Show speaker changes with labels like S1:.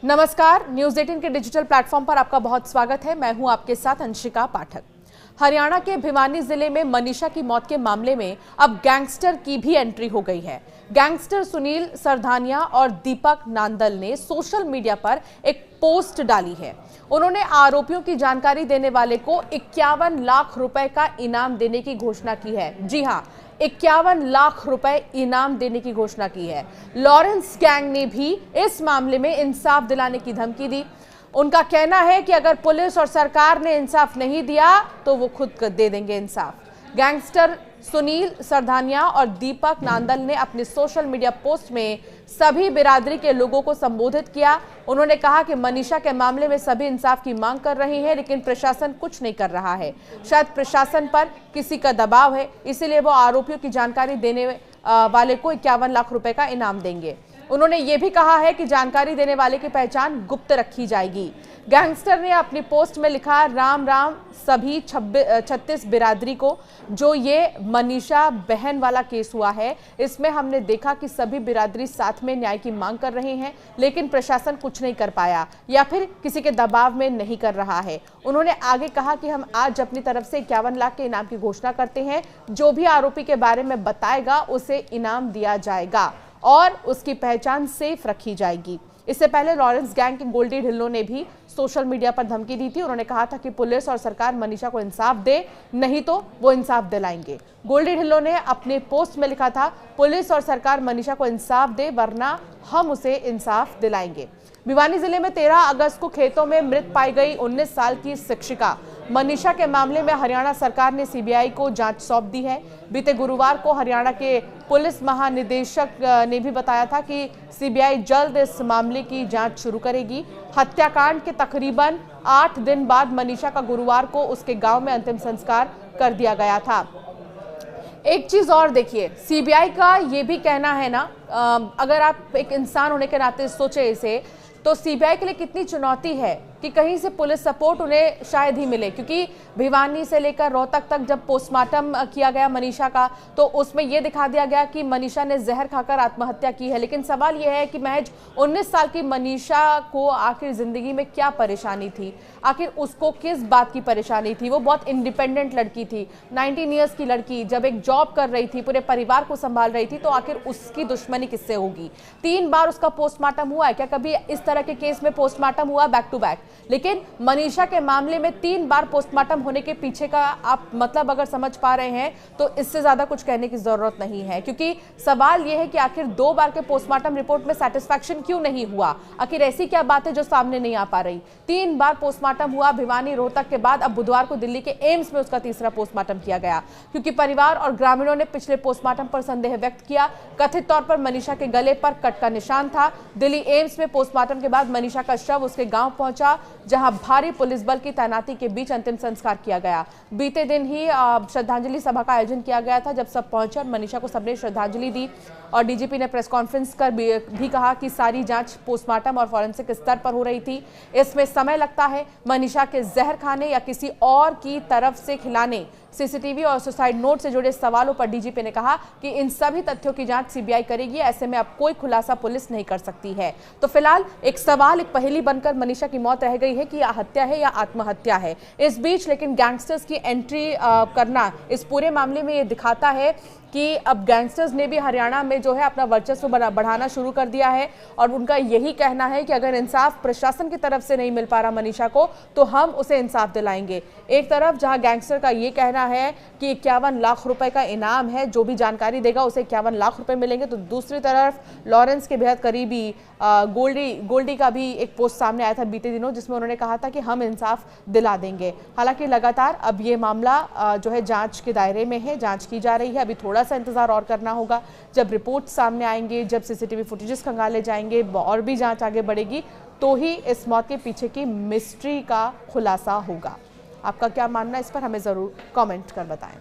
S1: नमस्कार, न्यूज़ 18 के digital platform पर आपका बहुत स्वागत है। मैं हूं आपके साथ अंशिका पाठक। हरियाणा के भिवानी जिले में मनीषा की मौत के मामले में अब गैंगस्टर की भी एंट्री हो गई है। गैंगस्टर सुनील सरधानिया और दीपक नांदल ने सोशल मीडिया पर एक पोस्ट डाली है। उन्होंने आरोपियों की जानकारी देने वाले को 51 लाख रुपए का इनाम देने की घोषणा की है। जी हां, 51 लाख रुपए इनाम देने की घोषणा की है। लॉरेंस गैंग ने भी इस मामले में इंसाफ दिलाने की धमकी दी। उनका कहना है कि अगर पुलिस और सरकार ने इंसाफ नहीं दिया तो वो खुद दे देंगे इंसाफ। गैंगस्टर सुनील सरधानिया और दीपक नांदल ने अपने सोशल मीडिया पोस्ट में सभी बिरादरी के लोगों को संबोधित किया। उन्होंने कहा कि मनीषा के मामले में सभी इंसाफ की मांग कर रहे हैं, लेकिन प्रशासन कुछ नहीं कर रहा है। शायद प्रशासन पर किसी का दबाव है, इसीलिए वो आरोपियों की जानकारी देने वाले को 51 लाख रुपए का इनाम देंगे। उन्होंने ये भी कहा है कि जानकारी देने वाले की पहचान गुप्त रखी जाएगी। गैंगस्टर ने अपनी पोस्ट में लिखा, राम राम सभी 36 बिरादरी को। जो ये मनीषा बहन वाला केस हुआ है, इसमें हमने देखा कि सभी बिरादरी साथ में न्याय की मांग कर रहे हैं, लेकिन प्रशासन कुछ नहीं कर पाया या फिर किसी के दबाव में नहीं कर रहा है। उन्होंने आगे कहा कि हम आज अपनी तरफ से 51 लाख के इनाम की घोषणा करते हैं। जो भी आरोपी के बारे में बताएगा उसे इनाम दिया जाएगा और उसकी पहचान सेफ रखी जाएगी। इससे पहले लॉरेंस गैंग के गोल्डी ढिल्लों ने भी सोशल मीडिया पर धमकी दी थी। उन्होंने कहा था कि पुलिस और सरकार मनीषा को इंसाफ दे, नहीं तो वो इंसाफ दिलाएंगे। गोल्डी ढिल्लों ने अपने पोस्ट में लिखा था, पुलिस और सरकार मनीषा को इंसाफ दे, वरना हम उसे इंसाफ दिलाएंगे। भिवानी जिले में 13 अगस्त को खेतों में मृत पाई गई 19 साल की शिक्षिका मनीषा के मामले में हरियाणा सरकार ने सीबीआई को जांच सौंप दी है। बीते गुरुवार को हरियाणा के पुलिस महानिदेशक ने भी बताया था कि सीबीआई जल्द इस मामले की जांच शुरू करेगी। हत्याकांड के तकरीबन 8 दिन बाद मनीषा का गुरुवार को उसके गांव में अंतिम संस्कार कर दिया गया था। एक चीज और देखिए, सीबीआई का ये भी कहना है ना, अगर आप एक इंसान होने के नाते सोचे इसे, तो सीबीआई के लिए कितनी चुनौती है कि कहीं से पुलिस सपोर्ट उन्हें शायद ही मिले, क्योंकि भिवानी से लेकर रोहतक तक जब पोस्टमार्टम किया गया मनीषा का, तो उसमें यह दिखा दिया गया कि मनीषा ने जहर खाकर आत्महत्या की है। लेकिन सवाल यह है कि महज 19 साल की मनीषा को आखिर जिंदगी में क्या परेशानी थी, आखिर उसको किस बात की परेशानी थी। वो बहुत इंडिपेंडेंट लड़की थी, 19 ईयर्स की लड़की, जब एक जॉब कर रही थी, पूरे परिवार को संभाल रही थी, तो आखिर उसकी दुश्मनी किससे होगी। 3 बार उसका पोस्टमार्टम हुआ है। क्या कभी इस तरह के केस में पोस्टमार्टम हुआ बैक टू बैक? लेकिन मनीषा के मामले में 3 बार पोस्टमार्टम होने के पीछे का आप मतलब अगर समझ पा रहे हैं, तो इससे ज्यादा कुछ कहने की जरूरत नहीं है। क्योंकि सवाल यह है कि आखिर 2 बार के पोस्टमार्टम रिपोर्ट में सेटिस्फैक्शन क्यों नहीं हुआ? आखिर ऐसी क्या बात है जो सामने नहीं आ पा रही? 3 बार पोस्टमार्टम हुआ भिवानी रोहतक के बाद, अब बुधवार को दिल्ली के एम्स में उसका तीसरा पोस्टमार्टम किया गया, क्योंकि परिवार और ग्रामीणों ने पिछले पोस्टमार्टम पर संदेह व्यक्त किया। कथित तौर पर मनीषा के गले पर कट का निशान था। दिल्ली एम्स में पोस्टमार्टम के बाद मनीषा का शव उसके गांव पहुंचा, जहां भारी पुलिस बल की तैनाती के बीच अंतिम संस्कार किया गया। बीते दिन ही श्रद्धांजलि सभा का आयोजन किया गया था। जब सब पहुंचे और मनीषा को सबने श्रद्धांजलि दी, और डीजीपी ने प्रेस कॉन्फ्रेंस कर भी कहा कि सारी जांच पोस्टमार्टम और फॉरेंसिक स्तर पर हो रही थी। इसमें समय लगता है। मनीषा के जहर खाने या किसी और की तरफ से खिलाने, सीसीटीवी और सुसाइड नोट से जुड़े सवालों पर डीजीपी ने कहा कि इन सभी तथ्यों की जांच सीबीआई करेगी। ऐसे में अब कोई खुलासा पुलिस नहीं कर सकती है। तो फिलहाल एक सवाल, एक पहेली बनकर मनीषा की मौत रह गई है कि यह हत्या है या आत्महत्या है। इस बीच लेकिन गैंगस्टर्स की एंट्री करना इस पूरे मामले में ये दिखाता है कि अब गैंगस्टर्स ने भी हरियाणा में जो है अपना वर्चस्व बढ़ाना शुरू कर दिया है, और उनका यही कहना है कि अगर इंसाफ प्रशासन की तरफ से नहीं मिल पा रहा मनीषा को, तो हम उसे इंसाफ दिलाएंगे। एक तरफ जहां गैंगस्टर का ये कहना है कि 51 लाख रुपए का इनाम है, जो भी जानकारी देगा उसे 51 लाख रुपए मिलेंगे, तो दूसरी तरफ लॉरेंस के बेहद करीबी गोल्डी का भी एक पोस्ट सामने आया था बीते दिनों, जिसमें उन्होंने कहा था कि हम इंसाफ दिला देंगे। हालांकि लगातार अब ये मामला जो है जांच के दायरे में है, जांच की जा रही है। अभी थोड़ा सा इंतजार और करना होगा। जब रिपोर्ट सामने आएंगे, जब सीसीटीवी फुटेजेस खंगाले जाएंगे और भी जांच आगे बढ़ेगी, तो ही इस मौत के पीछे की मिस्ट्री का खुलासा होगा। आपका क्या मानना है इस पर हमें जरूर कमेंट कर बताएं।